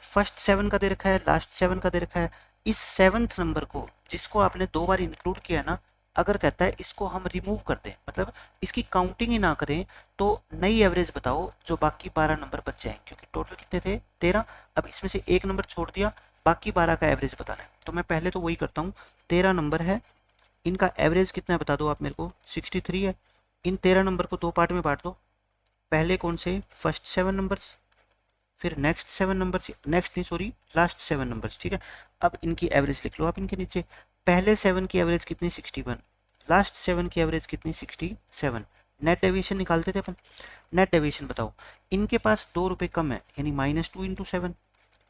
फर्स्ट 7 का दे रखा है, लास्ट 7 का दे रखा है। इस 7th नंबर को जिसको आपने 2 बार इंक्लूड किया ना, अगर कहता है इसको हम रिमूव कर दें, मतलब इसकी काउंटिंग ही ना करें, तो नई एवरेज बताओ जो बाकी 12 नंबर बच जाएंगे, क्योंकि टोटल कितने थे 13। अब इसमें से एक नंबर छोड़ दिया, बाकी 12 का एवरेज बताना है। तो मैं पहले तो वही करता हूँ, 13 नंबर है, इनका एवरेज कितना है बता दो आप मेरे को, 63 है। इन 13 नंबर को 2 पार्ट में बांट दो, पहले कौन से, फर्स्ट 7 नंबर्स, फिर नेक्स्ट 7 नंबर्स, नेक्स्ट नहीं सॉरी लास्ट 7 नंबर्स। ठीक है, अब इनकी एवरेज लिख लो आप इनके नीचे। पहले 7 की एवरेज कितनी 61, लास्ट 7 की एवरेज कितनी 67। नेट डेविएशन निकालते थे अपन, नेट डेविएशन बताओ। इनके पास 2 रुपये कम है, यानी -2 इंटू 7,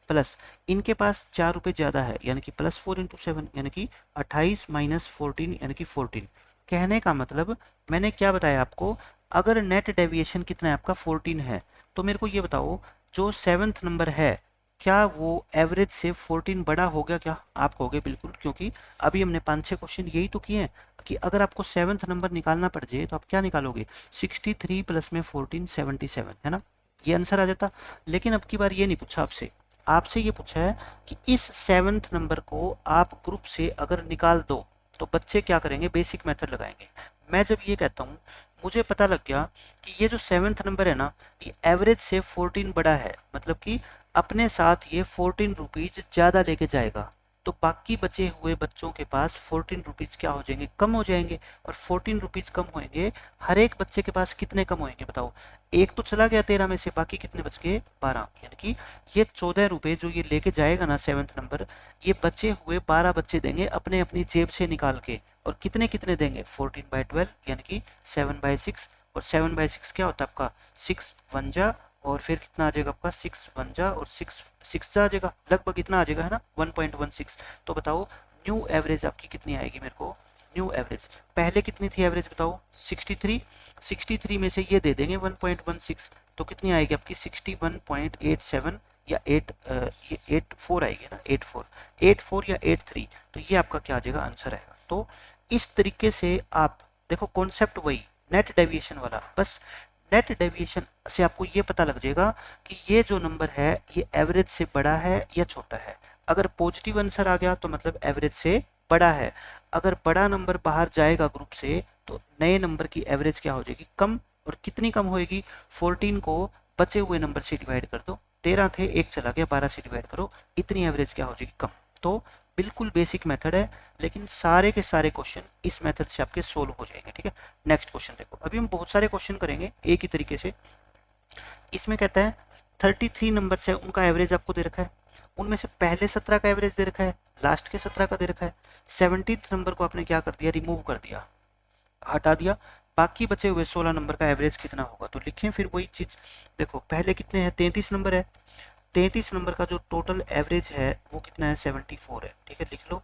प्लस इनके पास 4 रुपये ज़्यादा है, यानी कि +4 इंटू 7, यानी कि 28 - 14, यानी कि 14। कहने का मतलब मैंने क्या बताया आपको, अगर नेट डेविएशन कितना है आपका 14 है, तो मेरे को ये बताओ जो 7th नंबर है क्या वो एवरेज से 14 बड़ा हो गया क्या? आप कहोगे बिल्कुल, क्योंकि अभी हमने 5-6 क्वेश्चन यही तो किए हैं कि अगर आपको 7th नंबर निकालना पड़ जाए तो आप क्या निकालोगे, 63 प्लस में 14 77, है ना, ये आंसर आ जाता। लेकिन अब की बार ये नहीं पूछा आपसे, आपसे ये पूछा है कि इस 7th नंबर को आप ग्रुप से अगर निकाल दो तो बच्चे क्या करेंगे, बेसिक मेथड लगाएंगे। मैं जब ये कहता हूँ, मुझे पता लग गया कि ये जो 7th नंबर है ना, ये एवरेज से 14 बड़ा है, मतलब कि अपने साथ ये 14 रुपीज़ ज़्यादा लेके जाएगा, तो बाकी बचे हुए बच्चों के पास 14 रुपीज़ क्या हो जाएंगे, कम हो जाएंगे। और 14 रुपीज़ कम होंगे, हर एक बच्चे के पास कितने कम होंगे बताओ, एक तो चला गया 13 में से, बाकी कितने बच गए 12, यानी कि ये 14 रुपये जो ये लेके जाएगा ना 7th नंबर, ये बचे हुए 12 बच्चे देंगे अपने अपनी जेब से निकाल के। और कितने कितने देंगे, 14/12, यानी कि 7/6। और 7/6 क्या होता है आपका, 6 1 जा, और फिर कितना आ जाएगा आपका 6 1 जा, और 6 6 जा आ जाएगा, लगभग इतना आ जाएगा, है ना, 1.16। तो बताओ न्यू एवरेज आपकी कितनी आएगी मेरे को, न्यू एवरेज पहले कितनी थी एवरेज बताओ, 63। 63 में से ये दे देंगे 1.16, तो कितनी आएगी आपकी 61.87 या 8 ये 84 आएगी ना, 84 या 83। तो ये आपका क्या आ जाएगा, आंसर आएगा। तो इस तरीके से आप देखो, कॉन्सेप्ट वही नेट डेविएशन वाला, बस नेट डेविएशन से आपको ये पता लग जाएगा कि ये जो नंबर है ये एवरेज से बड़ा है या छोटा है। अगर पॉजिटिव आंसर आ गया तो मतलब एवरेज से बड़ा है, अगर बड़ा नंबर बाहर जाएगा ग्रुप से तो नए नंबर की एवरेज क्या हो जाएगी, कम। और कितनी कम होएगी, 14 को बचे हुए नंबर से डिवाइड कर दो, 13 थे एक चला गया, 12 से डिवाइड करो, इतनी एवरेज क्या हो जाएगी, कम। तो बिल्कुल बेसिक मेथड है, लेकिन सारे के सारे क्वेश्चन इस मेथड से आपके सोल्व हो जाएंगे। ठीक है, नेक्स्ट क्वेश्चन देखो, अभी हम बहुत सारे क्वेश्चन करेंगे एक ही तरीके से। इसमें कहता है 33 नंबर से उनका एवरेज आपको दे रखा है, उनमें से पहले 17 का एवरेज दे रखा है, लास्ट के 17 का दे रखा है। 70th नंबर को आपने क्या कर दिया, रिमूव कर दिया, हटा दिया, बाकी बचे हुए 16 नंबर का एवरेज कितना होगा। तो लिखें फिर वही चीज, देखो पहले कितने हैं, 33 नंबर है, 33 नंबर का जो टोटल एवरेज है वो कितना है, 74 है। ठीक है, लिख लो,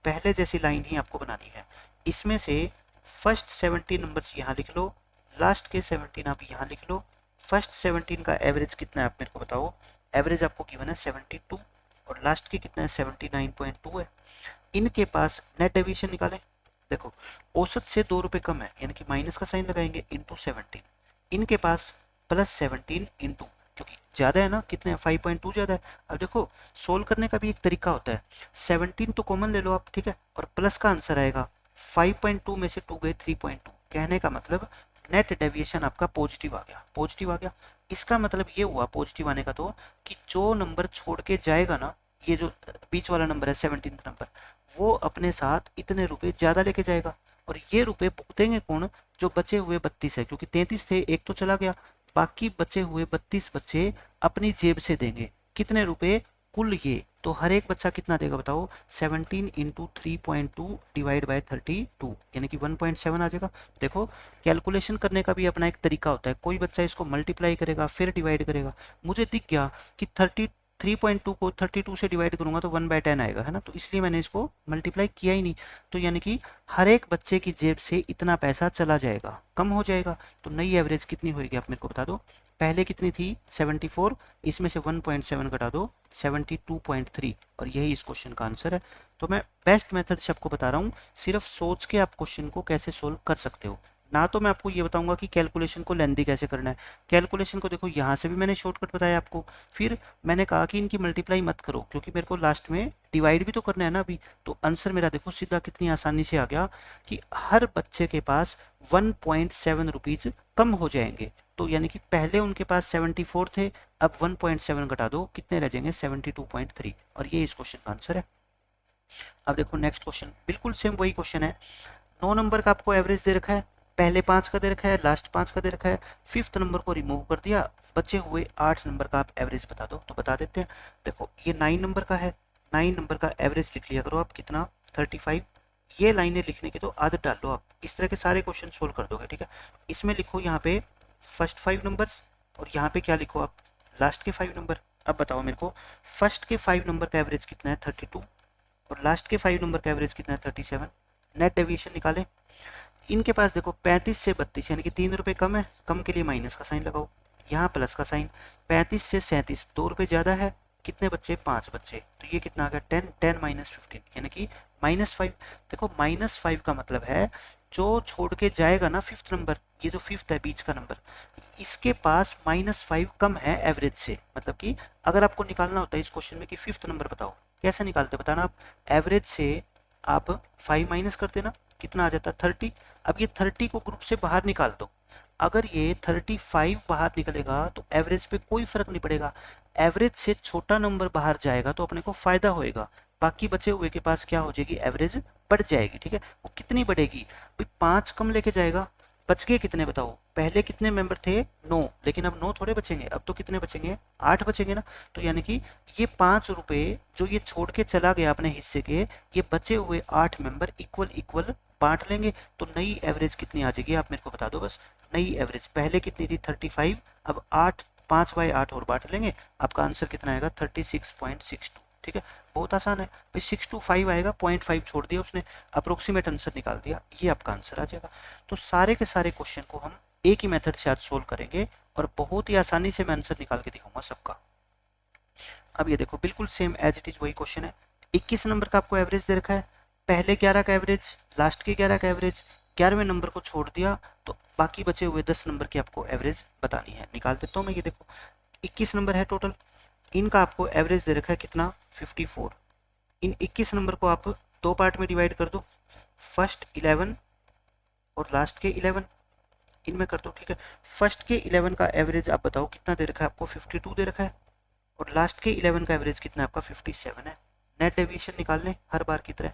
पहले जैसी लाइन ही आपको बनानी है। इसमें से फर्स्ट 17 नंबर्स यहाँ लिख लो, लास्ट के 17 आप यहाँ लिख लो। फर्स्ट 17 का एवरेज कितना है आप मेरे को बताओ, एवरेज आपको गिवन है 72, और लास्ट के कितना है 79.2 है। इनके पास नेट डेविएशन निकालें। देखो औसत से 2 रुपये कम है, यानी कि माइनस का साइन लगाएंगे, इंटू 17। इनके पास +17 इंटू, क्योंकि ज़्यादा है ना, कितने हैं 5.2 ज़्यादा है। अब देखो सोल्व करने का भी एक तरीका होता है, 17 तो कॉमन ले लो आप, ठीक है, और प्लस का आंसर आएगा 5.2 में से 2 गए 3.2। कहने का मतलब नेट डेविएशन आपका पॉजिटिव आ गया, पॉजिटिव आ गया। इसका मतलब ये हुआ पॉजिटिव आने का तो कि जो नंबर छोड़ के जाएगा ना, ये जो बीच वाला नंबर है 17 नंबर, वो अपने साथ इतने रुपए ज़्यादा लेके जाएगा। और ये रुपए भुगतेंगे कौन? जो बचे हुए 32 है, क्योंकि 33 थे, एक तो चला गया, बाकी बचे हुए 32 बच्चे अपनी जेब से देंगे। कितने रुपए? कुल ये तो हर एक बच्चा कितना देगा बताओ? 17 इंटू 3.2 डिवाइड बाय 32, यानी कि 1.7 आ जाएगा। देखो कैलकुलेशन करने का भी अपना एक तरीका होता है, कोई बच्चा इसको मल्टीप्लाई करेगा फिर डिवाइड करेगा। मुझे दिख गया कि 3.2 को 32 से डिवाइड करूंगा तो 1/10 आएगा, है ना, तो इसलिए मैंने इसको मल्टीप्लाई किया ही नहीं। तो यानी कि हर एक बच्चे की जेब से इतना पैसा चला जाएगा, कम हो जाएगा। तो नई एवरेज कितनी होगी आप मेरे को बता दो। पहले कितनी थी 74, इसमें से 1.7 घटा दो 72.3, और यही इस क्वेश्चन का आंसर है। तो मैं बेस्ट मेथड से आपको बता रहा हूँ, सिर्फ सोच के आप क्वेश्चन को कैसे सोल्व कर सकते हो, ना तो मैं आपको ये बताऊंगा कि कैलकुलेशन को लेंदी कैसे करना है। कैलकुलेशन को देखो यहाँ से भी मैंने शॉर्टकट बताया आपको, फिर मैंने कहा कि इनकी मल्टीप्लाई मत करो, क्योंकि मेरे को लास्ट में डिवाइड भी तो करना है ना अभी। तो आंसर मेरा देखो सीधा कितनी आसानी से आ गया कि हर बच्चे के पास 1.7 रुपीज कम हो जाएंगे। तो यानी कि पहले उनके पास 74 थे, अब 1.7 घटा दो, कितने रह जाएंगे 72.3, और ये इस क्वेश्चन का आंसर है। अब देखो नेक्स्ट क्वेश्चन, बिल्कुल सेम वही क्वेश्चन है। 9 नंबर का आपको एवरेज दे रखा है, पहले 5 का दे रखा है, लास्ट 5 का दे रखा है, 5th नंबर को रिमूव कर दिया, बचे हुए 8 नंबर का आप एवरेज बता दो। तो बता देते हैं। देखो ये 9 नंबर का है, 9 नंबर का एवरेज लिख लिया करो आप, कितना 35। ये लाइनें लिखने की तो आदत डाल लो आप, इस तरह के सारे क्वेश्चन सोल्व कर दोगे, ठीक है। इसमें लिखो यहाँ पे फर्स्ट 5 नंबर्स, और यहाँ पे क्या लिखो आप, लास्ट के 5 नंबर। अब बताओ मेरे को फर्स्ट के 5 नंबर का एवरेज कितना है 32, और लास्ट के 5 नंबर का एवरेज कितना है 37। नेट डेविएशन निकालें। इनके पास देखो 35 से 32, यानी कि 3 रुपये कम है, कम के लिए माइनस का साइन लगाओ, यहाँ प्लस का साइन। 35 से 37, 2 रुपये ज़्यादा है, कितने बच्चे? 5 बच्चे, तो ये कितना आ गया 10, 10 माइनस 15, यानी कि -5। देखो -5 का मतलब है जो छोड़ के जाएगा ना 5th नंबर, ये जो 5th है बीच का नंबर, इसके पास -5 कम है एवरेज से। मतलब कि अगर आपको निकालना होता है इस क्वेश्चन में कि 5th नंबर बताओ, कैसे निकालते बताना आप? एवरेज से आप 5 माइनस कर देना, कितना आ जाता है 30। अब ये 30 को ग्रुप से बाहर निकाल दो, अगर ये 35 बाहर निकलेगा तो एवरेज पे कोई फर्क नहीं पड़ेगा। एवरेज से छोटा नंबर बाहर जाएगा तो अपने को फायदा होएगा, बाकी बचे हुए के पास क्या हो जाएगी, एवरेज बढ़ जाएगी, ठीक है। वो कितनी बढ़ेगी भाई, 5 कम लेके जाएगा, बच गए कितने बताओ? पहले कितने मेंबर थे 9, लेकिन अब 9 थोड़े बचेंगे, अब तो कितने बचेंगे 8 बचेंगे ना। तो यानी कि ये 5 रुपए जो ये छोड़ के चला गया अपने हिस्से के, ये बचे हुए 8 मेंबर इक्वल इक्वल बांट लेंगे। तो नई एवरेज कितनी आ जाएगी आप मेरे को बता दो बस। नई एवरेज पहले कितनी थी 35, अब 8, 5/8 और बांट लेंगे, आपका आंसर कितना आएगा 36.62, ठीक है। बहुत आसान है भाई, 6 to 5 आएगा, 0.5 छोड़ दिया उसने, अप्रोक्सीमेट आंसर निकाल दिया, ये आपका आंसर आ जाएगा। तो सारे के सारे क्वेश्चन को हम एक ही मेथड से आज सोल्व करेंगे, और बहुत ही आसानी से मैं आंसर निकाल के दिखाऊंगा सबका। अब ये देखो बिल्कुल सेम एज इट इज वही क्वेश्चन है। 21 नंबर का आपको एवरेज दे रखा है, पहले 11 का एवरेज, लास्ट के 11 का एवरेज, 11वें नंबर को छोड़ दिया तो बाकी बचे हुए 10 नंबर की आपको एवरेज बतानी है। निकाल देता हूँ मैं, ये देखो 21 नंबर है टोटल, इनका आपको एवरेज दे रखा है कितना 54। इन 21 नंबर को आप 2 पार्ट में डिवाइड कर दो, फर्स्ट 11 और लास्ट के 11, इनमें कर दो, ठीक है। फर्स्ट के 11 का एवरेज आप बताओ कितना दे रखा है आपको, 52 दे रखा है, और लास्ट के 11 का एवरेज कितना है आपका 57 है। नेट डेविएशन निकाल लें हर बार की तरह।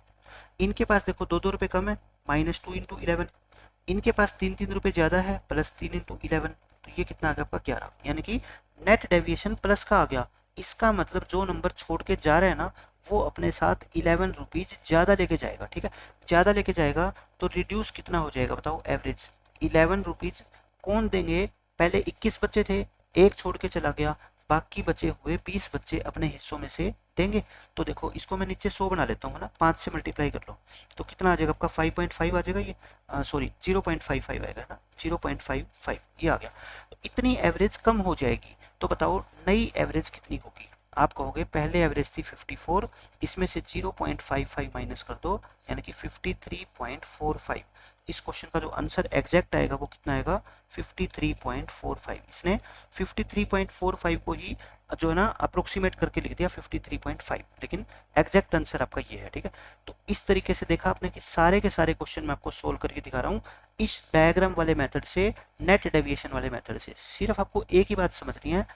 इनके पास देखो 2 रुपये कम है, -2 इंटू 11, इनके पास 3 रुपये ज़्यादा है, +3 इंटू 11, तो ये कितना आ गया आपका 11, यानी कि नेट डेविएशन प्लस का आ गया। इसका मतलब जो नंबर छोड़ के जा रहे हैं ना, वो अपने साथ 11 रुपीज़ ज़्यादा लेके जाएगा, ठीक है। ज़्यादा लेके जाएगा तो रिड्यूस कितना हो जाएगा बताओ, एवरेज 11 रुपीज़ कौन देंगे? पहले 21 बच्चे थे, एक छोड़ के चला गया, बाकी बचे हुए 20 बच्चे अपने हिस्सों में से देंगे। तो देखो इसको मैं नीचे 100 बना लेता हूँ ना, 5 से मल्टीप्लाई कर लो तो कितना आ जाएगा आपका 5.5 आ जाएगा, ये सॉरी 0.55 आएगा ना, 0.55 ये आ गया। तो इतनी एवरेज कम हो जाएगी, तो बताओ नई एवरेज कितनी होगी? आप कहोगे पहले एवरेज थी 54, इसमें से 0.55 माइनस कर दो यानी कि 53.45। इस क्वेश्चन का जो आंसर एग्जैक्ट आएगा वो कितना आएगा 53.45। इसने 53.45 को ही जो है ना अप्रोक्सीमेट करके लिख दिया 53.5, लेकिन एग्जैक्ट आंसर आपका ये है। ठीक है, तो इस तरीके से देखा आपने कि सारे के सारे क्वेश्चन मैं आपको सोल्व करके दिखा रहा हूँ इस डायग्राम वाले मेथड से, नेट डेविएशन वाले मेथड से। सिर्फ आपको एक ही बात समझनी है,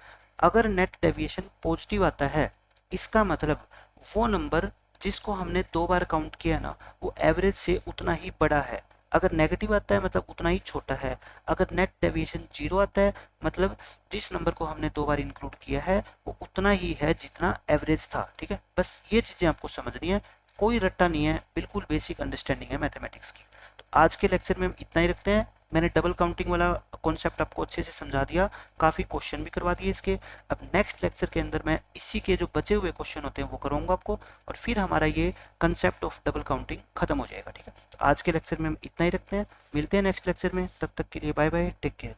अगर नेट डेविएशन पॉजिटिव आता है इसका मतलब वो नंबर जिसको हमने 2 बार काउंट किया ना वो एवरेज से उतना ही बड़ा है। अगर नेगेटिव आता है मतलब उतना ही छोटा है। अगर नेट डेविएशन 0 आता है मतलब जिस नंबर को हमने 2 बार इंक्लूड किया है वो उतना ही है जितना एवरेज था। ठीक है, बस ये चीज़ें आपको समझनी है, कोई रट्टा नहीं है, बिल्कुल बेसिक अंडरस्टैंडिंग है मैथमेटिक्स की। तो आज के लेक्चर में हम इतना ही रखते हैं। मैंने डबल काउंटिंग वाला कॉन्सेप्ट आपको अच्छे से समझा दिया, काफ़ी क्वेश्चन भी करवा दिए इसके। अब नेक्स्ट लेक्चर के अंदर मैं इसी के जो बचे हुए क्वेश्चन होते हैं वो कराऊंगा आपको, और फिर हमारा ये कंसेप्ट ऑफ डबल काउंटिंग खत्म हो जाएगा। ठीक है, तो आज के लेक्चर में हम इतना ही रखते हैं, मिलते हैं नेक्स्ट लेक्चर में, तब तक के लिए बाय बाय, टेक केयर।